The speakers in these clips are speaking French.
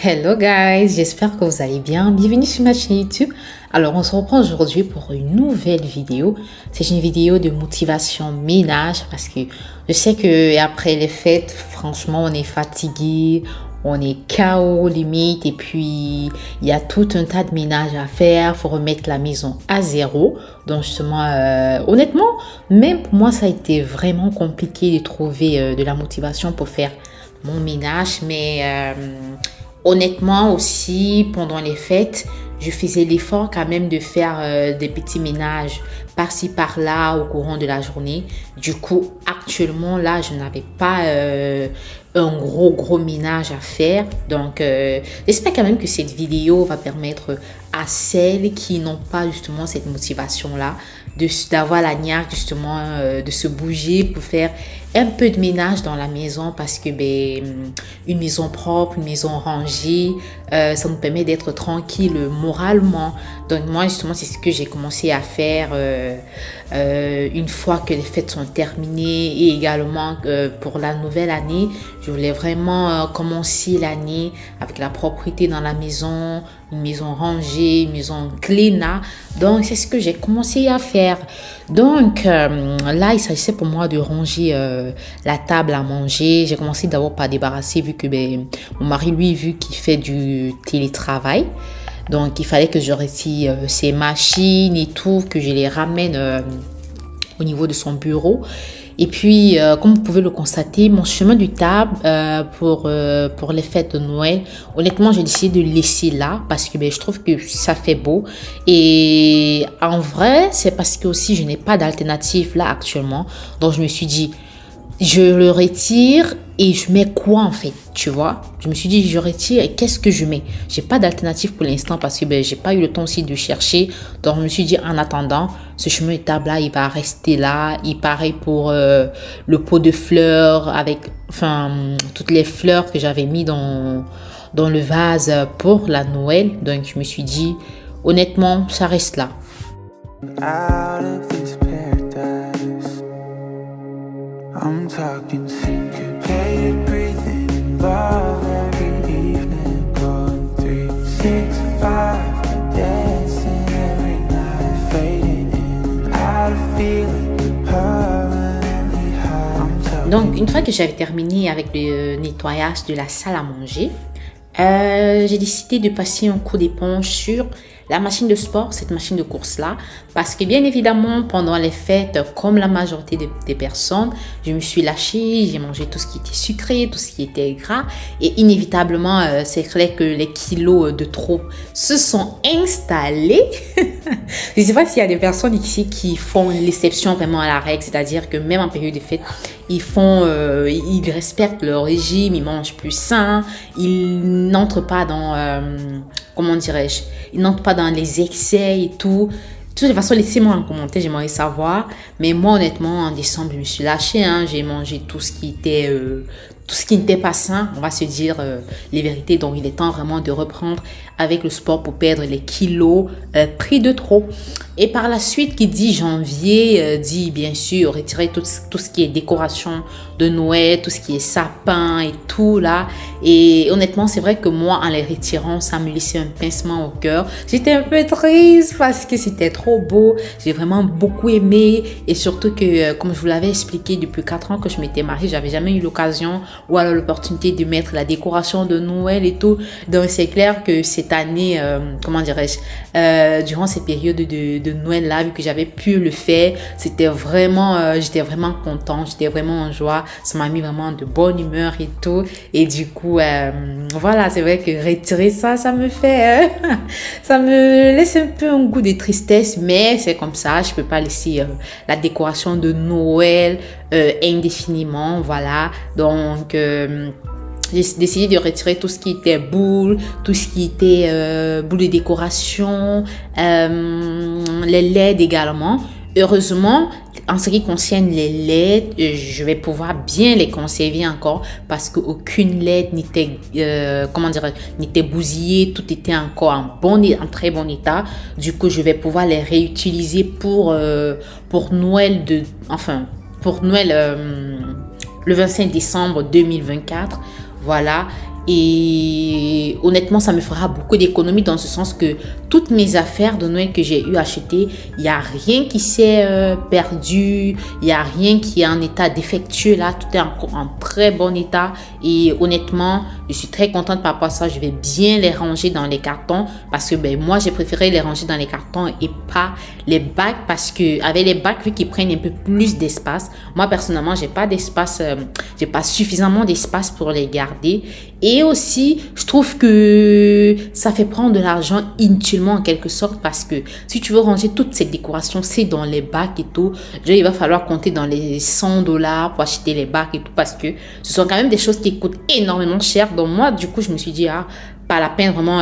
Hello guys, j'espère que vous allez bien. Bienvenue sur ma chaîne YouTube. Alors on se reprend aujourd'hui pour une nouvelle vidéo. C'est une vidéo de motivation ménage parce que je sais que après les fêtes, franchement on est fatigué, on est KO limite et puis il y a tout un tas de ménage à faire. Faut remettre la maison à zéro. Donc justement, honnêtement, même pour moi ça a été vraiment compliqué de trouver de la motivation pour faire mon ménage, mais honnêtement aussi, pendant les fêtes, je faisais l'effort quand même de faire des petits ménages par-ci par-là au courant de la journée. Du coup, actuellement, là, je n'avais pas un gros ménage à faire. Donc, j'espère quand même que cette vidéo va permettre à celles qui n'ont pas justement cette motivation-là d'avoir la niaque justement de se bouger pour faire un peu de ménage dans la maison parce que une maison propre, une maison rangée, ça nous permet d'être tranquille moralement. Donc moi justement c'est ce que j'ai commencé à faire une fois que les fêtes sont terminées et également pour la nouvelle année. Je voulais vraiment commencer l'année avec la propreté dans la maison, une maison rangée, une maison clean. Donc c'est ce que j'ai commencé à faire. Donc là il s'agissait pour moi de ranger la table à manger. J'ai commencé d'abord par débarrasser vu que mon mari lui vu qu'il fait du télétravail. Donc il fallait que je retire ses machines et tout, que je les ramène au niveau de son bureau. Et puis, comme vous pouvez le constater, mon chemin du table pour les fêtes de Noël, honnêtement, j'ai décidé de le laisser là parce que je trouve que ça fait beau. Et en vrai, c'est parce que aussi, je n'ai pas d'alternative là actuellement. Donc, je me suis dit, je le retire et je mets quoi en fait, tu vois? Je me suis dit, je retire et qu'est-ce que je mets? J'ai pas d'alternative pour l'instant parce que j'ai pas eu le temps aussi de chercher. Donc, je me suis dit, en attendant, ce chemin de table là, il va rester là. Et pareil pour le pot de fleurs avec, toutes les fleurs que j'avais mis dans le vase pour la Noël. Donc, je me suis dit, honnêtement, ça reste là. I'm talking syncopated breathing, love every evening, going 3, 6, 5, dancing every night, fading in, out of feeling, permanently high. Donc, une fois que j'avais terminé avec le nettoyage de la salle à manger, j'ai décidé de passer un coup d'éponge sur la machine de sport, cette machine de course-là, parce que bien évidemment, pendant les fêtes, comme la majorité des personnes, je me suis lâchée, j'ai mangé tout ce qui était sucré, tout ce qui était gras, et inévitablement, c'est clair que les kilos de trop se sont installés. Je ne sais pas s'il y a des personnes ici qui font l'exception vraiment à la règle, c'est-à-dire que même en période de fête, ils respectent leur régime, ils mangent plus sain, ils n'entrent pas dans, comment dirais-je, ils n'entrent pas dans les excès et tout. De toute façon, laissez-moi en commentaire, j'aimerais savoir. Mais moi, honnêtement, en décembre, je me suis lâchée. J'ai mangé tout ce qui n'était pas sain, on va se dire les vérités. Donc, il est temps vraiment de reprendre avec le sport pour perdre les kilos pris de trop. Et par la suite, qui dit janvier, dit bien sûr retirer tout ce qui est décoration de Noël, tout ce qui est sapin et tout là. Et honnêtement, c'est vrai que moi, en les retirant, ça me laissait un pincement au cœur. J'étais un peu triste parce que c'était trop beau. J'ai vraiment beaucoup aimé. Et surtout que, comme je vous l'avais expliqué, depuis 4 ans que je m'étais mariée, j'avais jamais eu l'occasion ou alors l'opportunité de mettre la décoration de Noël et tout. Donc, c'est clair que cette année, comment dirais-je, durant cette période de Noël là, vu que j'avais pu le faire, c'était vraiment, j'étais vraiment contente, j'étais vraiment en joie. Ça m'a mis vraiment de bonne humeur et tout. Et du coup, voilà, c'est vrai que retirer ça, ça me fait, ça me laisse un peu un goût de tristesse, mais c'est comme ça, je peux pas laisser la décoration de Noël indéfiniment, voilà. Donc, j'ai décidé de retirer tout ce qui était boule, tout ce qui était boule de décoration, les LED également. Heureusement, en ce qui concerne les LED, je vais pouvoir bien les conserver encore parce qu'aucune LED n'était, n'était bousillée, tout était encore en très bon état. Du coup, je vais pouvoir les réutiliser pour Noël pour Noël le 25 décembre 2024. Voilà. Et honnêtement, ça me fera beaucoup d'économies dans ce sens que toutes mes affaires de Noël que j'ai eu achetées, il n'y a rien qui s'est perdu, il n'y a rien qui est en état défectueux là, tout est en très bon état. Et honnêtement, je suis très contente par rapport à ça. Je vais bien les ranger dans les cartons parce que ben, moi, j'ai préféré les ranger dans les cartons et pas les bacs parce que avec les bacs, vu qu'ils prennent un peu plus d'espace, moi personnellement, j'ai pas d'espace, j'ai pas suffisamment d'espace pour les garder. Et aussi, je trouve que ça fait prendre de l'argent inutilement en quelque sorte parce que si tu veux ranger toute cette décoration, c'est dans les bacs et tout. Genre, il va falloir compter dans les $100 pour acheter les bacs et tout parce que ce sont quand même des choses qui coûtent énormément cher. Donc moi, du coup, je me suis dit, ah, pas la peine vraiment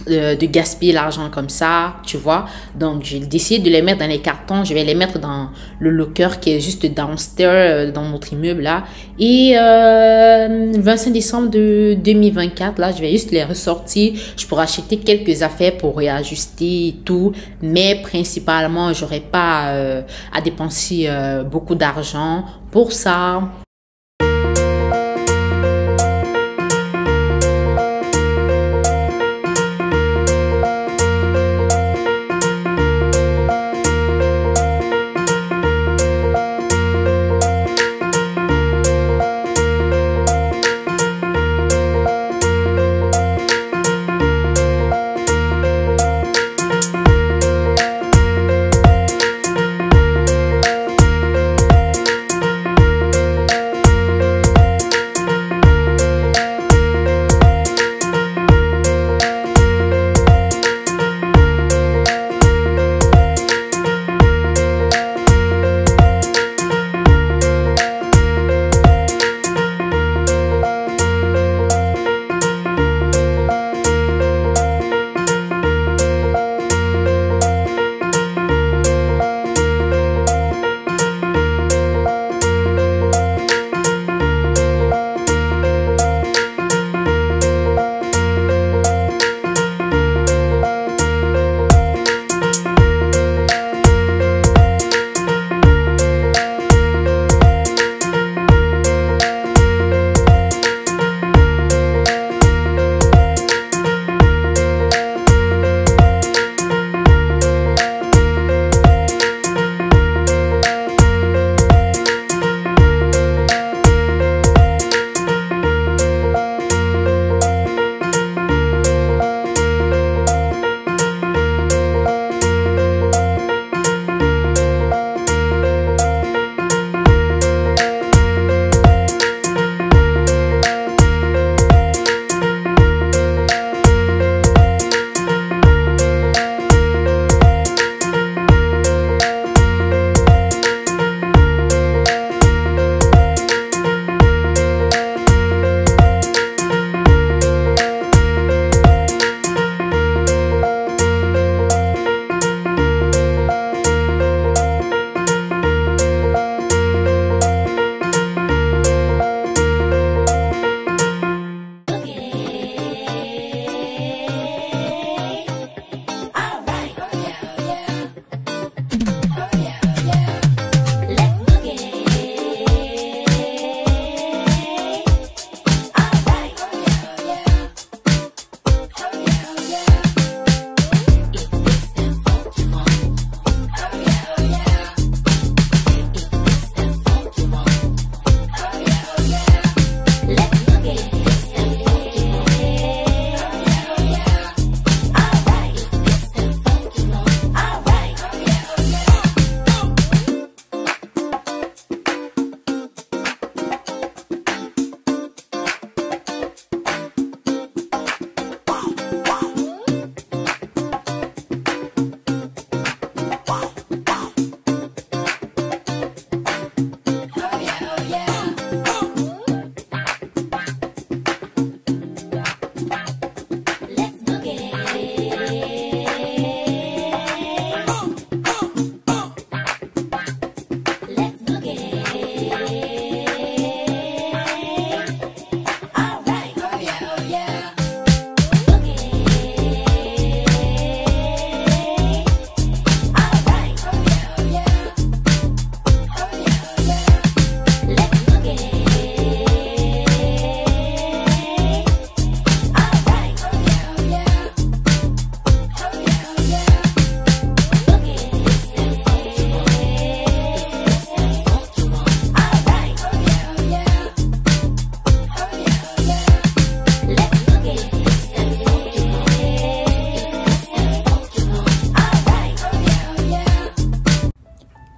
de gaspiller l'argent comme ça, tu vois. Donc, j'ai décidé de les mettre dans les cartons. Je vais les mettre dans le locker qui est juste downstairs dans notre immeuble là. Et le 25 décembre de 2024, là, je vais juste les ressortir. Je pourrais acheter quelques affaires pour réajuster et tout. Mais principalement, j'aurai pas à dépenser beaucoup d'argent pour ça.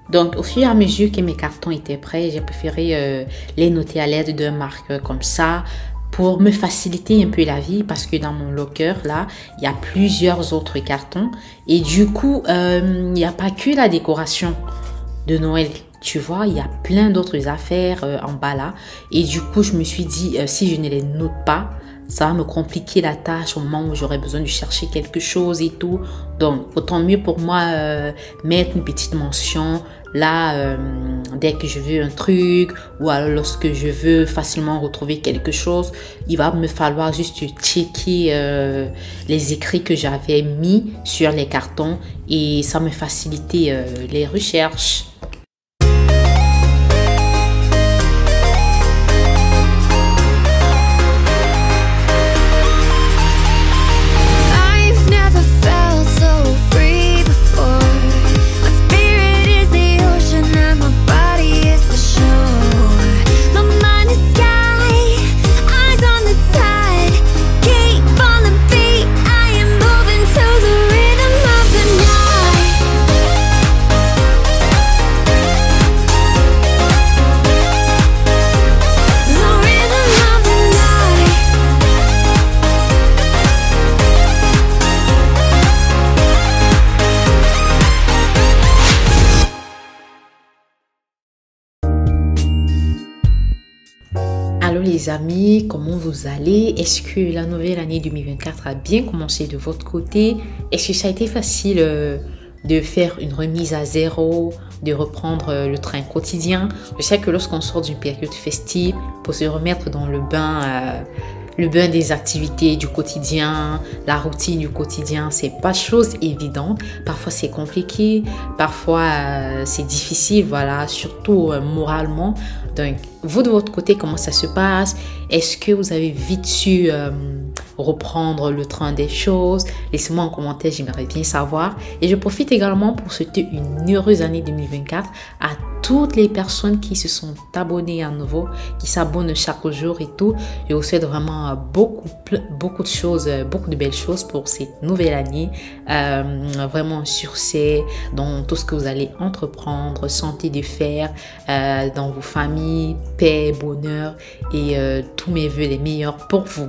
Donc, au fur et à mesure que mes cartons étaient prêts, j'ai préféré les noter à l'aide d'un marqueur comme ça pour me faciliter un peu la vie parce que dans mon locker, là, il y a plusieurs autres cartons et du coup, il n'y a pas que la décoration de Noël. Tu vois, il y a plein d'autres affaires en bas là. Et du coup, je me suis dit, si je ne les note pas, ça va me compliquer la tâche au moment où j'aurai besoin de chercher quelque chose et tout. Donc, autant mieux pour moi mettre une petite mention là dès que je veux un truc ou alors lorsque je veux facilement retrouver quelque chose. Il va me falloir juste checker les écrits que j'avais mis sur les cartons et ça me facilitait les recherches. Allô les amis, comment vous allez? Est-ce que la nouvelle année 2024 a bien commencé de votre côté? Est-ce que ça a été facile de faire une remise à zéro, de reprendre le train quotidien? Je sais que lorsqu'on sort d'une période festive, pour se remettre dans le bain des activités du quotidien, la routine du quotidien, c'est pas chose évidente. Parfois c'est compliqué, parfois c'est difficile, voilà, surtout moralement. Donc, vous de votre côté, comment ça se passe? Est-ce que vous avez vite su reprendre le train des choses? Laissez-moi en commentaire, j'aimerais bien savoir. Et je profite également pour souhaiter une heureuse année 2024 à toutes les personnes qui se sont abonnées à nouveau, qui s'abonnent chaque jour et tout. Je vous souhaite vraiment beaucoup de choses, beaucoup de belles choses pour cette nouvelle année. Vraiment un succès dans tout ce que vous allez entreprendre, santé de fer, dans vos familles, paix, bonheur et tous mes vœux les meilleurs pour vous.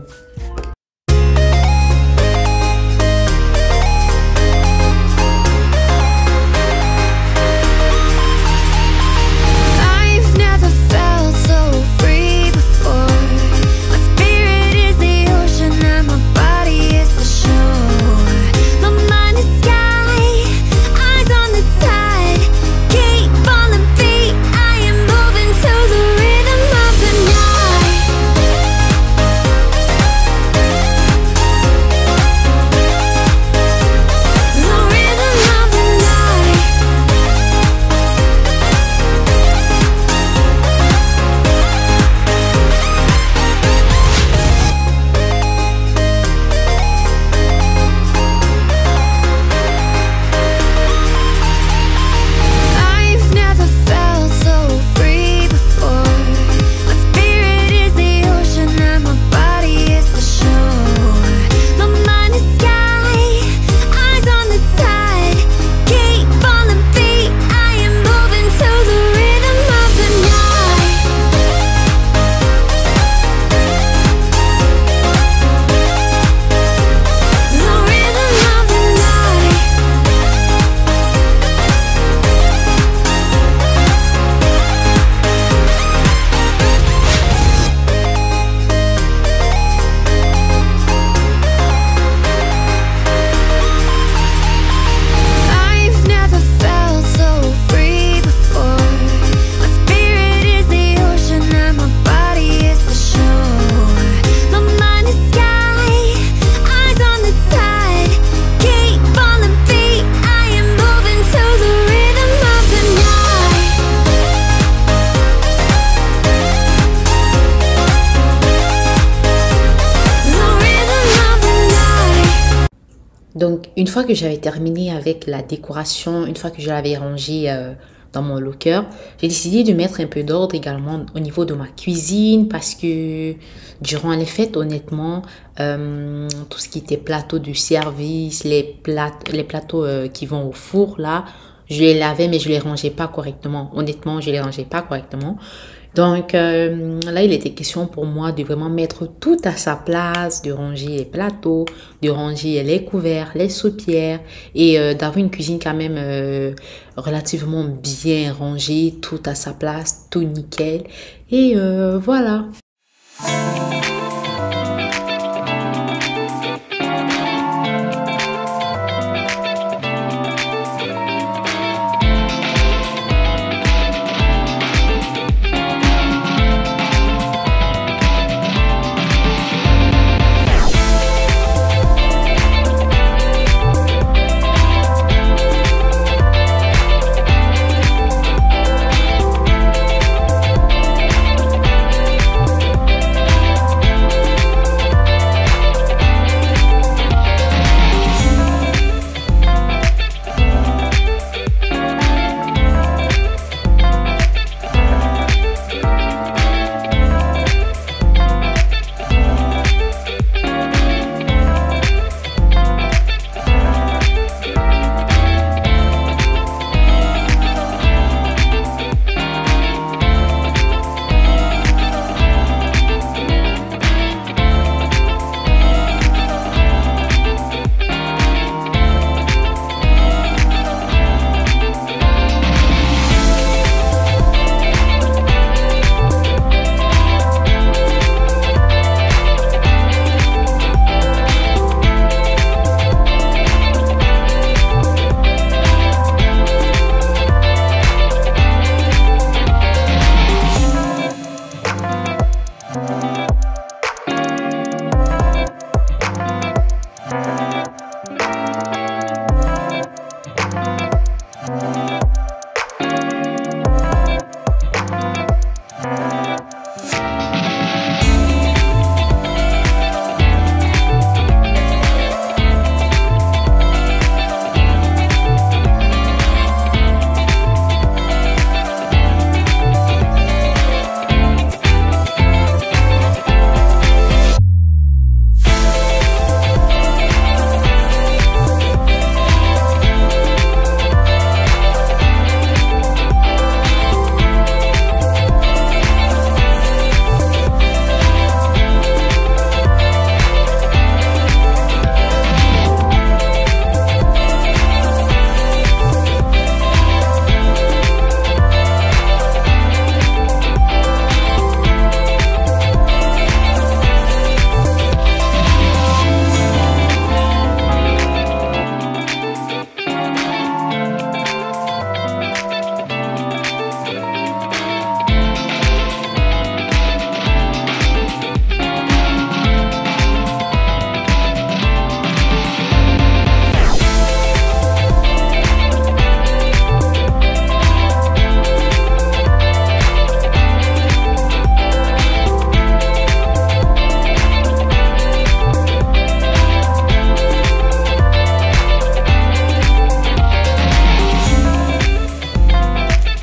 Donc, une fois que j'avais terminé avec la décoration, une fois que je l'avais rangée dans mon locker, j'ai décidé de mettre un peu d'ordre également au niveau de ma cuisine parce que durant les fêtes, honnêtement, tout ce qui était plateau de service, les plateaux qui vont au four, là, Je les lavais, mais je les rangeais pas correctement. Honnêtement, je les rangeais pas correctement. Donc là, il était question pour moi de vraiment mettre tout à sa place, de ranger les plateaux, de ranger les couverts, les soupières et d'avoir une cuisine quand même relativement bien rangée, tout à sa place, tout nickel. Et voilà.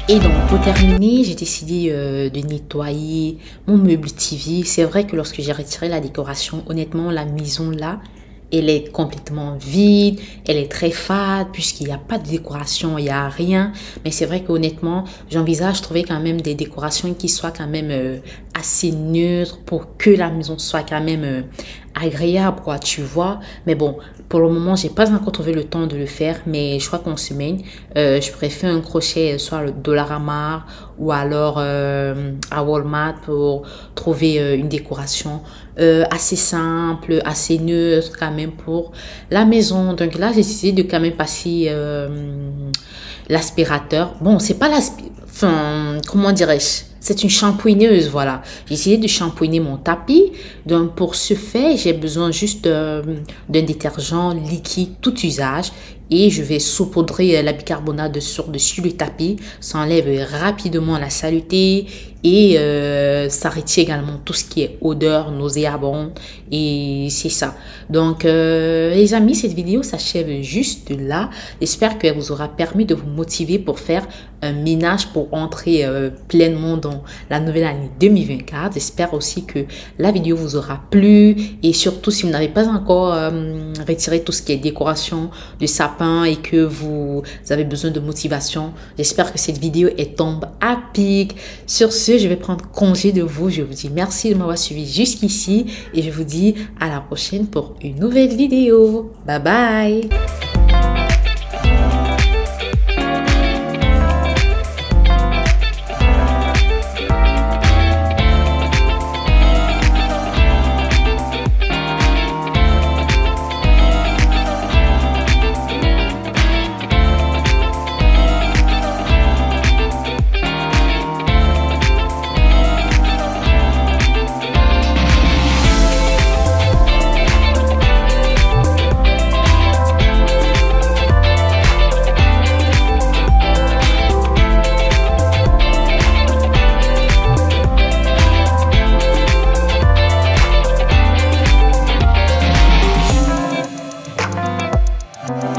Et donc, pour terminer, j'ai décidé de nettoyer mon meuble TV. C'est vrai que lorsque j'ai retiré la décoration, honnêtement, la maison là, elle est complètement vide, elle est très fade puisqu'il n'y a pas de décoration, il n'y a rien. Mais c'est vrai qu'honnêtement, j'envisage trouver quand même des décorations qui soient quand même assez neutres pour que la maison soit quand même agréable, quoi, tu vois. Mais bon, pour le moment, j'ai pas encore trouvé le temps de le faire, mais je crois qu'en semaine, je préfère un crochet soit le Dollarama ou alors à Walmart pour trouver une décoration assez simple, assez neutre quand même pour la maison. Donc là, j'ai décidé de quand même passer l'aspirateur. Bon, c'est pas l'aspirateur, enfin, comment dirais-je? C'est une shampooineuse, voilà. J'ai essayé de shampooiner mon tapis. Donc, pour ce fait, j'ai besoin juste d'un détergent liquide tout usage. Et je vais saupoudrer la bicarbonate de soude dessus le tapis. Ça enlève rapidement la saleté et ça retire également tout ce qui est odeur nauséabonde. Et c'est ça. Donc, les amis, cette vidéo s'achève juste là. J'espère qu'elle vous aura permis de vous motiver pour faire un ménage pour entrer pleinement dans la nouvelle année 2024. J'espère aussi que la vidéo vous aura plu. Et surtout, si vous n'avez pas encore retiré tout ce qui est décoration de sapin, sapin et que vous avez besoin de motivation. J'espère que cette vidéo est tombe à pic. Sur ce, je vais prendre congé de vous. Je vous dis merci de m'avoir suivi jusqu'ici et je vous dis à la prochaine pour une nouvelle vidéo. Bye bye! Bye.